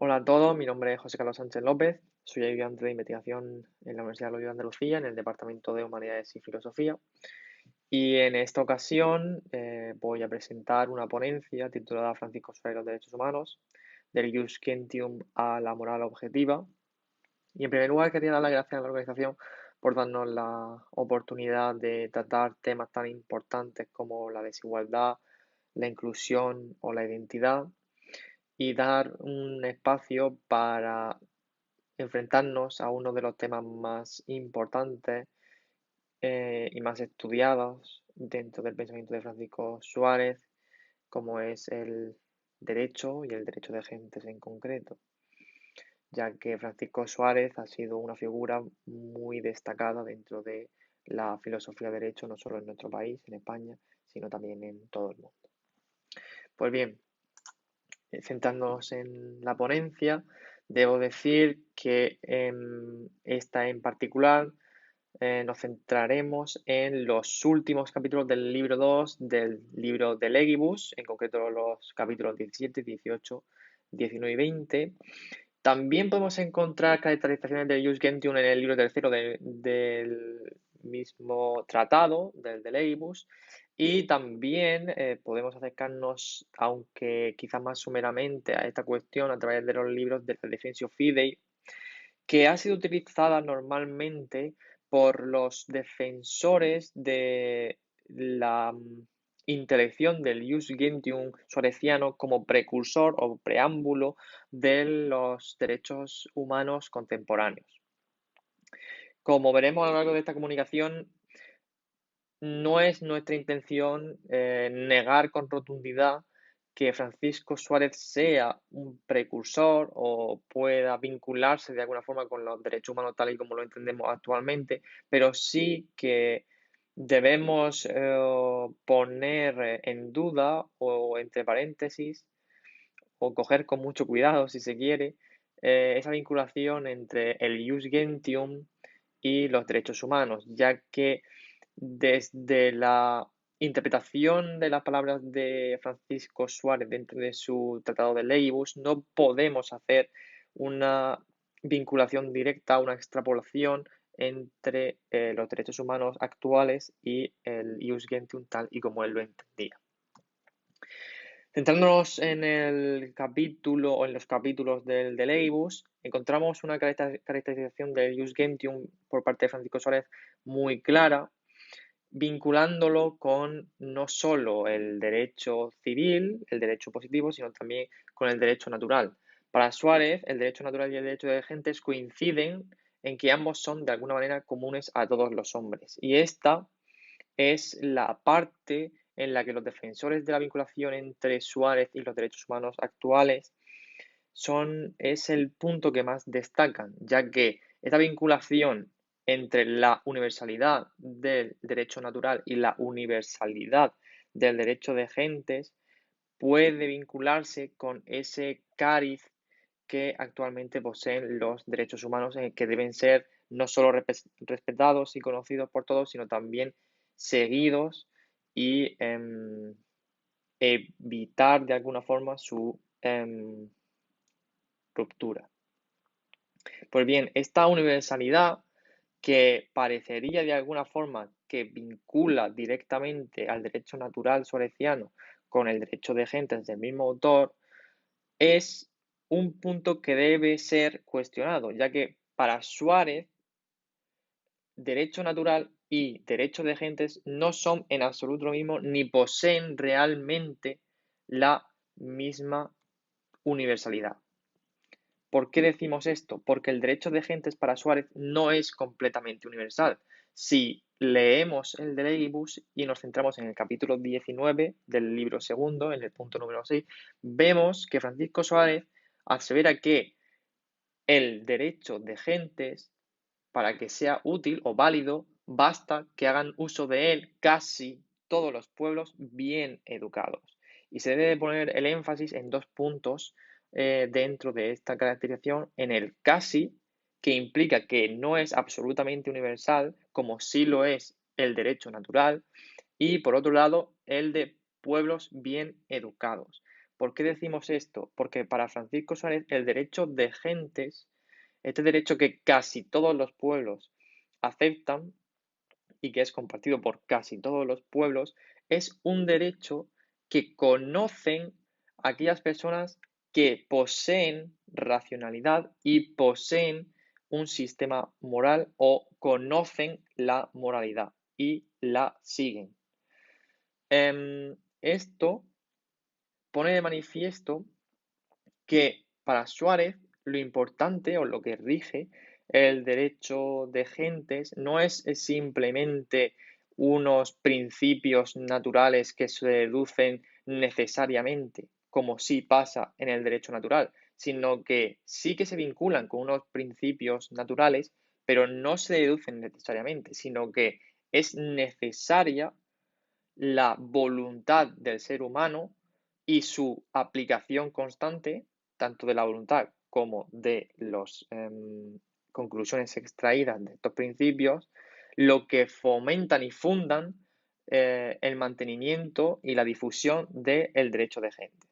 Hola a todos, mi nombre es José Carlos Sánchez López, soy ayudante de investigación en la Universidad de Loyola de Andalucía, en el Departamento de Humanidades y Filosofía. Y en esta ocasión voy a presentar una ponencia titulada Francisco Suárez y los derechos humanos, del Ius Gentium a la moral objetiva. Y en primer lugar quería dar las gracias a la organización por darnos la oportunidad de tratar temas tan importantes como la desigualdad, la inclusión o la identidad y dar un espacio para enfrentarnos a uno de los temas más importantes y más estudiados dentro del pensamiento de Francisco Suárez, como es el derecho y el derecho de gentes en concreto, ya que Francisco Suárez ha sido una figura muy destacada dentro de la filosofía de derecho, no solo en nuestro país, en España, sino también en todo el mundo. Pues bien, centrándonos en la ponencia, debo decir que en esta en particular nos centraremos en los últimos capítulos del libro 2 del libro de Legibus, en concreto los capítulos 17, 18, 19 y 20. También podemos encontrar caracterizaciones de Ius Gentium en el libro tercero del mismo tratado, del de Legibus, y también podemos acercarnos, aunque quizás más sumeramente, a esta cuestión a través de los libros de la Defensio Fidei, que ha sido utilizada normalmente por los defensores de la intelección del Ius Gentium suareciano como precursor o preámbulo de los derechos humanos contemporáneos. Como veremos a lo largo de esta comunicación, no es nuestra intención negar con rotundidad que Francisco Suárez sea un precursor o pueda vincularse de alguna forma con los derechos humanos tal y como lo entendemos actualmente, pero sí que debemos poner en duda o entre paréntesis o coger con mucho cuidado, si se quiere, esa vinculación entre el Ius Gentium y los derechos humanos, ya que desde la interpretación de las palabras de Francisco Suárez dentro de su Tratado de Leibus, no podemos hacer una vinculación directa, una extrapolación entre los derechos humanos actuales y el Ius Gentium tal y como él lo entendía. Centrándonos en el capítulo o en los capítulos del de Leibus, encontramos una caracterización del Ius Gentium por parte de Francisco Suárez muy clara, vinculándolo con no solo el derecho civil, el derecho positivo, sino también con el derecho natural. Para Suárez, el derecho natural y el derecho de gentes coinciden en que ambos son de alguna manera comunes a todos los hombres. Y esta es la parte en la que los defensores de la vinculación entre Suárez y los derechos humanos actuales es el punto que más destacan, ya que esta vinculación entre la universalidad del derecho natural y la universalidad del derecho de gentes puede vincularse con ese cariz que actualmente poseen los derechos humanos, que deben ser no solo respetados y conocidos por todos, sino también seguidos y evitar de alguna forma su ruptura. Pues bien, esta universalidad que parecería de alguna forma que vincula directamente al derecho natural suareciano con el derecho de gentes del mismo autor, es un punto que debe ser cuestionado, ya que para Suárez, derecho natural y derecho de gentes no son en absoluto lo mismo ni poseen realmente la misma universalidad. ¿Por qué decimos esto? Porque el derecho de gentes para Suárez no es completamente universal. Si leemos el de Leibus y nos centramos en el capítulo 19 del libro segundo, en el punto número 6, vemos que Francisco Suárez asevera que el derecho de gentes, para que sea útil o válido, basta que hagan uso de él casi todos los pueblos bien educados. Y se debe poner el énfasis en dos puntos dentro de esta caracterización, en el casi, que implica que no es absolutamente universal, como sí lo es el derecho natural, y por otro lado, el de pueblos bien educados. ¿Por qué decimos esto? Porque para Francisco Suárez el derecho de gentes, este derecho que casi todos los pueblos aceptan y que es compartido por casi todos los pueblos, es un derecho que conocen aquellas personas que poseen racionalidad y poseen un sistema moral o conocen la moralidad y la siguen. Esto pone de manifiesto que para Suárez lo importante o lo que rige el derecho de gentes no es simplemente unos principios naturales que se deducen necesariamente, como sí pasa en el derecho natural, sino que sí que se vinculan con unos principios naturales, pero no se deducen necesariamente, sino que es necesaria la voluntad del ser humano y su aplicación constante, tanto de la voluntad como de las conclusiones extraídas de estos principios, lo que fomentan y fundan el mantenimiento y la difusión del derecho de gentes.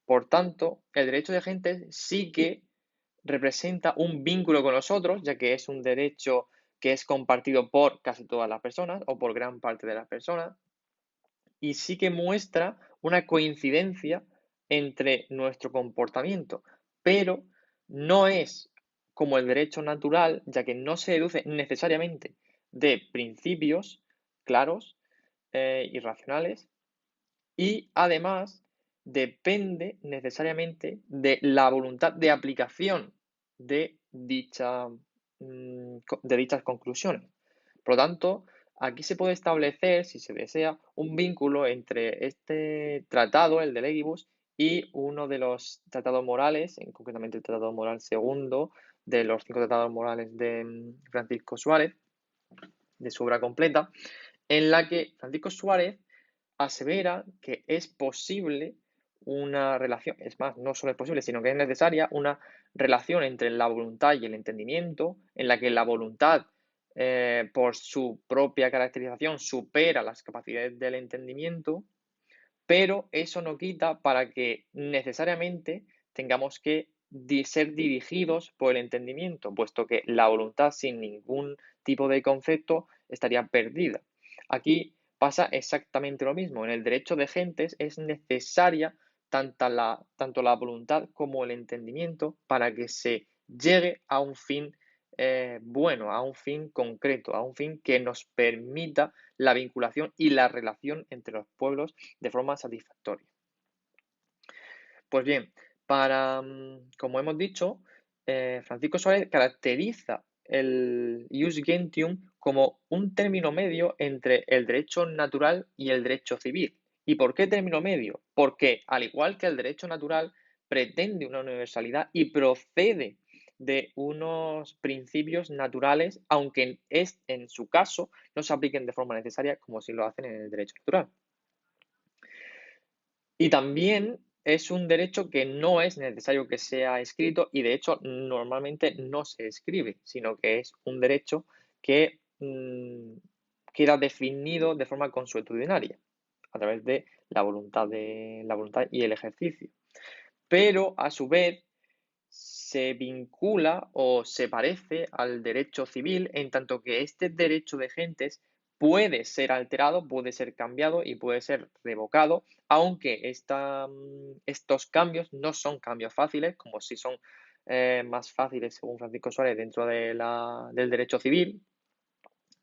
Por tanto, el derecho de gentes sí que representa un vínculo con los otros, ya que es un derecho que es compartido por casi todas las personas o por gran parte de las personas, y sí que muestra una coincidencia entre nuestro comportamiento, pero no es como el derecho natural, ya que no se deduce necesariamente de principios claros y racionales, y además depende necesariamente de la voluntad de aplicación de, de dichas conclusiones. Por lo tanto, aquí se puede establecer, si se desea, un vínculo entre este tratado, el de Legibus, y uno de los tratados morales, concretamente el Tratado Moral segundo de los 5 tratados morales de Francisco Suárez, de su obra completa, en la que Francisco Suárez asevera que es posible una relación, es más, no solo es posible, sino que es necesaria una relación entre la voluntad y el entendimiento, en la que la voluntad, por su propia caracterización, supera las capacidades del entendimiento, pero eso no quita para que necesariamente tengamos que ser dirigidos por el entendimiento, puesto que la voluntad sin ningún tipo de concepto estaría perdida. Aquí pasa exactamente lo mismo. En el derecho de gentes es necesaria tanto la voluntad como el entendimiento para que se llegue a un fin bueno, a un fin concreto, a un fin que nos permita la vinculación y la relación entre los pueblos de forma satisfactoria. Pues bien, como hemos dicho, Francisco Suárez caracteriza el ius gentium como un término medio entre el derecho natural y el derecho civil. ¿Y por qué término medio? Porque, al igual que el derecho natural, pretende una universalidad y procede de unos principios naturales, aunque en su caso no se apliquen de forma necesaria como si lo hacen en el derecho natural. Y también es un derecho que no es necesario que sea escrito y de hecho normalmente no se escribe, sino que es un derecho que queda definido de forma consuetudinaria a través de la voluntad y el ejercicio. Pero a su vez se vincula o se parece al derecho civil en tanto que este derecho de gentes puede ser alterado, puede ser cambiado y puede ser revocado, aunque estos cambios no son cambios fáciles, como si son más fáciles, según Francisco Suárez, dentro del derecho civil,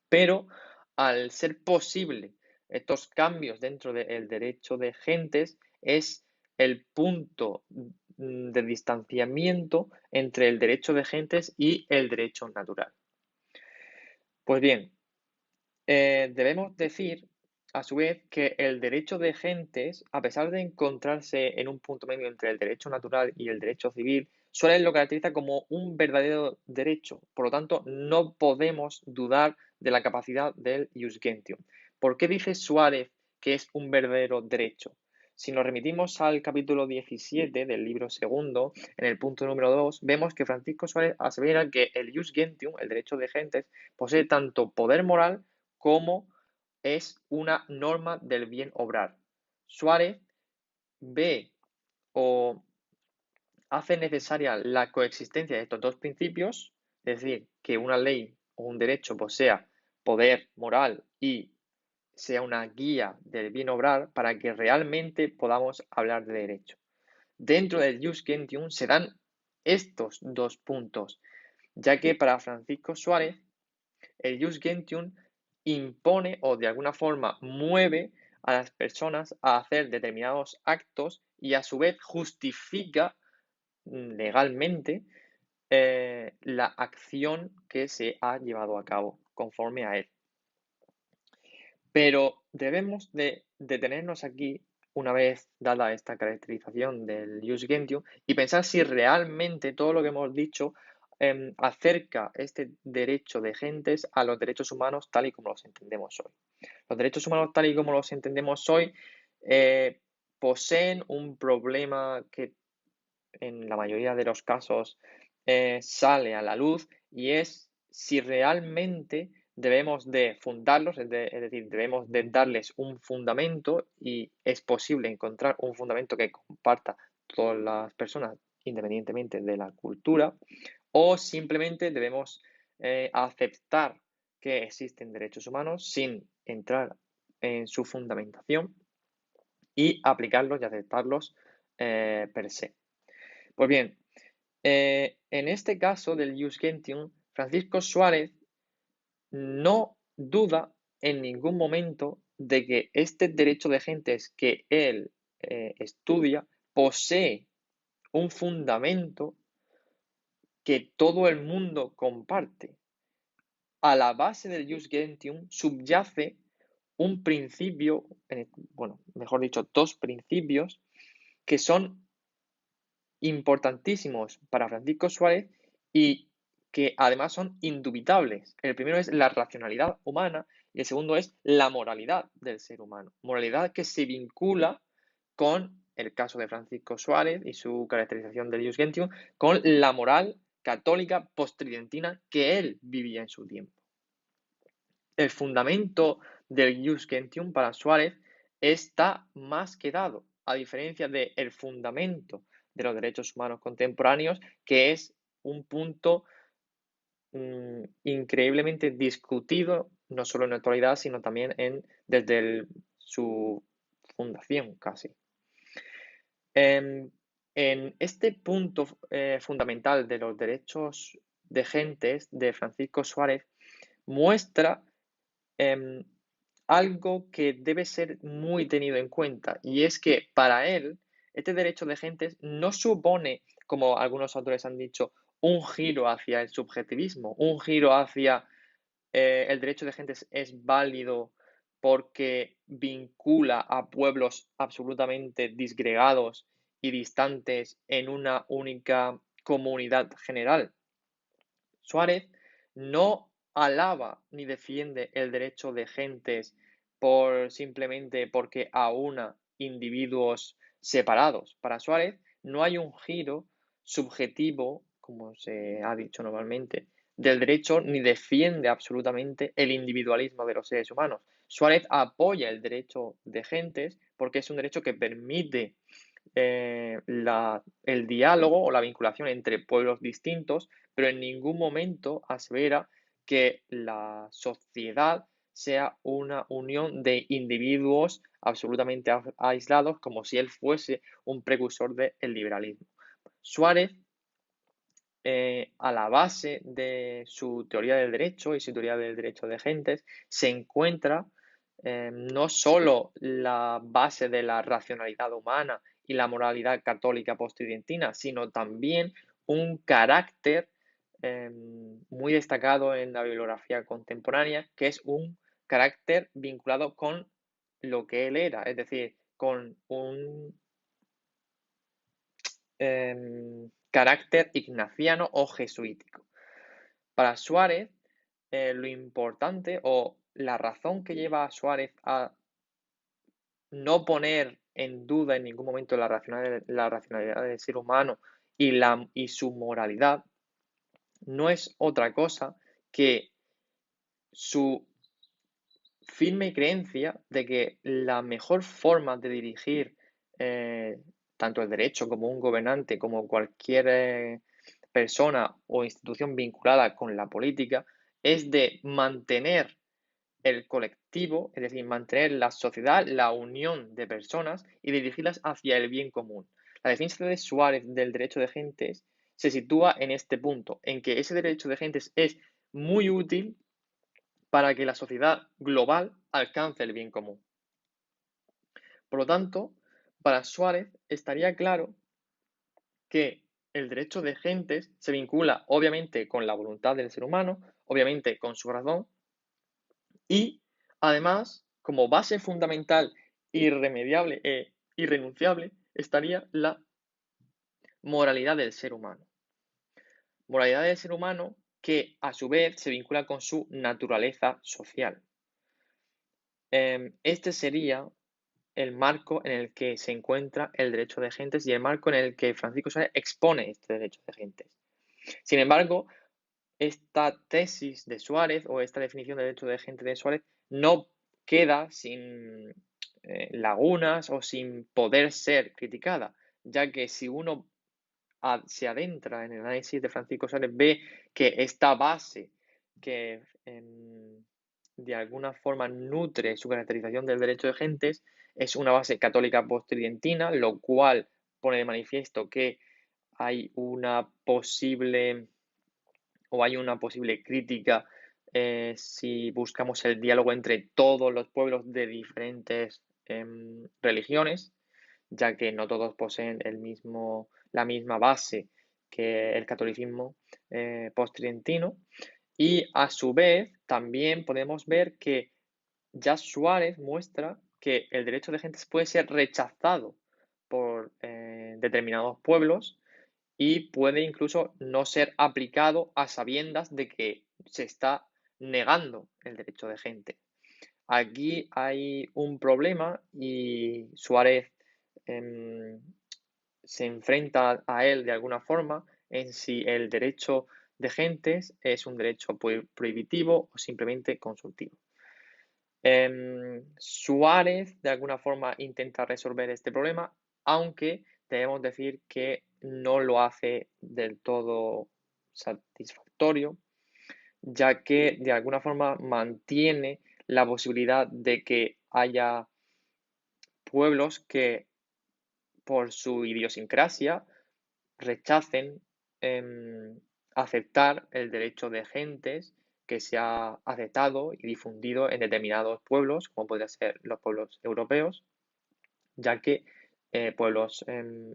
pero al ser posible estos cambios dentro del derecho de gentes, es el punto de distanciamiento entre el derecho de gentes y el derecho natural. Pues bien, debemos decir, a su vez, que el derecho de gentes, a pesar de encontrarse en un punto medio entre el derecho natural y el derecho civil, Suárez lo caracteriza como un verdadero derecho. Por lo tanto, no podemos dudar de la capacidad del ius gentium. ¿Por qué dice Suárez que es un verdadero derecho? Si nos remitimos al capítulo 17 del libro segundo, en el punto número 2, vemos que Francisco Suárez asevera que el ius gentium, el derecho de gentes, posee tanto poder moral como es una norma del bien obrar. Suárez ve o hace necesaria la coexistencia de estos dos principios, es decir, que una ley o un derecho posea poder moral y sea una guía del bien obrar para que realmente podamos hablar de derecho. Dentro del Jus Gentium se dan estos dos puntos, ya que para Francisco Suárez el Jus Gentium impone o de alguna forma mueve a las personas a hacer determinados actos y a su vez justifica legalmente la acción que se ha llevado a cabo conforme a él. Pero debemos de detenernos aquí una vez dada esta caracterización del Jus Gentium y pensar si realmente todo lo que hemos dicho acerca este derecho de gentes a los derechos humanos tal y como los entendemos hoy. Los derechos humanos tal y como los entendemos hoy poseen un problema que en la mayoría de los casos sale a la luz y es si realmente debemos de fundarlos, es decir, debemos de darles un fundamento y es posible encontrar un fundamento que comparta todas las personas independientemente de la cultura o simplemente debemos aceptar que existen derechos humanos sin entrar en su fundamentación y aplicarlos y aceptarlos per se. Pues bien, en este caso del Jus Gentium, Francisco Suárez no duda en ningún momento de que este derecho de gentes que él estudia posee un fundamento que todo el mundo comparte. A la base del Jus Gentium subyace un principio, bueno, mejor dicho, dos principios que son importantísimos para Francisco Suárez y que además son indubitables. El primero es la racionalidad humana y el segundo es la moralidad del ser humano. Moralidad que se vincula con el caso de Francisco Suárez y su caracterización del Ius Gentium, con la moral católica postridentina que él vivía en su tiempo. El fundamento del Ius Gentium para Suárez está más que dado, a diferencia del fundamento de los derechos humanos contemporáneos, que es un punto increíblemente discutido, no solo en la actualidad, sino también desde su fundación casi. En este punto fundamental de los derechos de gentes de Francisco Suárez muestra algo que debe ser muy tenido en cuenta y es que para él este derecho de gentes no supone, como algunos autores han dicho, un giro hacia el subjetivismo, un giro hacia el derecho de gentes es válido porque vincula a pueblos absolutamente disgregados y distantes en una única comunidad general. Suárez no alaba ni defiende el derecho de gentes simplemente porque aúna individuos separados. Para Suárez no hay un giro subjetivo, como se ha dicho normalmente, del derecho ni defiende absolutamente el individualismo de los seres humanos. Suárez apoya el derecho de gentes porque es un derecho que permite el diálogo o la vinculación entre pueblos distintos, pero en ningún momento asevera que la sociedad sea una unión de individuos absolutamente aislados, como si él fuese un precursor del liberalismo. Suárez, a la base de su teoría del derecho y su teoría del derecho de gentes, se encuentra no solo la base de la racionalidad humana y la moralidad católica postridentina, sino también un carácter muy destacado en la bibliografía contemporánea, que es un carácter vinculado con lo que él era, es decir, con un carácter ignaciano o jesuítico. Para Suárez, lo importante o la razón que lleva a Suárez a no poner en duda en ningún momento la racionalidad del ser humano y su moralidad no es otra cosa que su firme creencia de que la mejor forma de dirigir tanto el derecho como un gobernante, como cualquier persona o institución vinculada con la política, es de mantener el colectivo, es decir, mantener la sociedad, la unión de personas y dirigirlas hacia el bien común. La defensa de Suárez del derecho de gentes se sitúa en este punto, en que ese derecho de gentes es muy útil para que la sociedad global alcance el bien común. Por lo tanto, para Suárez estaría claro que el derecho de gentes se vincula obviamente con la voluntad del ser humano, obviamente con su razón, y además, como base fundamental, irremediable e irrenunciable, estaría la moralidad del ser humano. Moralidad del ser humano que a su vez se vincula con su naturaleza social. Este sería el marco en el que se encuentra el derecho de gentes y el marco en el que Francisco Suárez expone este derecho de gentes. Sin embargo, esta tesis de Suárez o esta definición de derecho de gentes de Suárez no queda sin lagunas o sin poder ser criticada, ya que si uno se adentra en el análisis de Francisco Suárez, ve que esta base que de alguna forma nutre su caracterización del derecho de gentes es una base católica post-tridentina, lo cual pone de manifiesto que hay una posible hay una posible crítica si buscamos el diálogo entre todos los pueblos de diferentes religiones, ya que no todos poseen la misma base que el catolicismo post-tridentino. Y a su vez, también podemos ver que ya Suárez muestra que el derecho de gentes puede ser rechazado por determinados pueblos y puede incluso no ser aplicado a sabiendas de que se está negando el derecho de gente. Aquí hay un problema y Suárez em, se enfrenta a él de alguna forma en si el derecho de gentes es un derecho prohibitivo o simplemente consultivo. Suárez de alguna forma intenta resolver este problema, aunque debemos decir que no lo hace del todo satisfactorio, ya que de alguna forma mantiene la posibilidad de que haya pueblos que por su idiosincrasia rechacen aceptar el derecho de gentes que se ha aceptado y difundido en determinados pueblos, como podrían ser los pueblos europeos, ya que pueblos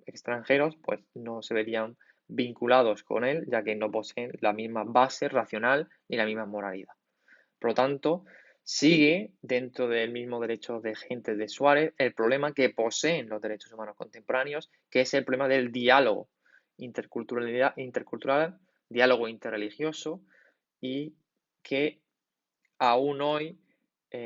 extranjeros pues no se verían vinculados con él, ya que no poseen la misma base racional ni la misma moralidad. Por lo tanto, sigue dentro del mismo derecho de gentes de Suárez el problema que poseen los derechos humanos contemporáneos, que es el problema del diálogo intercultural, diálogo interreligioso y que aún hoy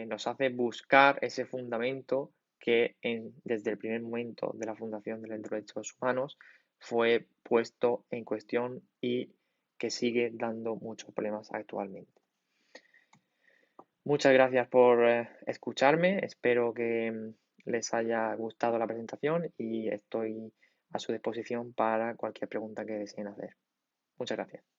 nos hace buscar ese fundamento que desde el primer momento de la fundación de los derechos humanos fue puesto en cuestión y que sigue dando muchos problemas actualmente. Muchas gracias por escucharme, espero que les haya gustado la presentación y estoy a su disposición para cualquier pregunta que deseen hacer. Muchas gracias.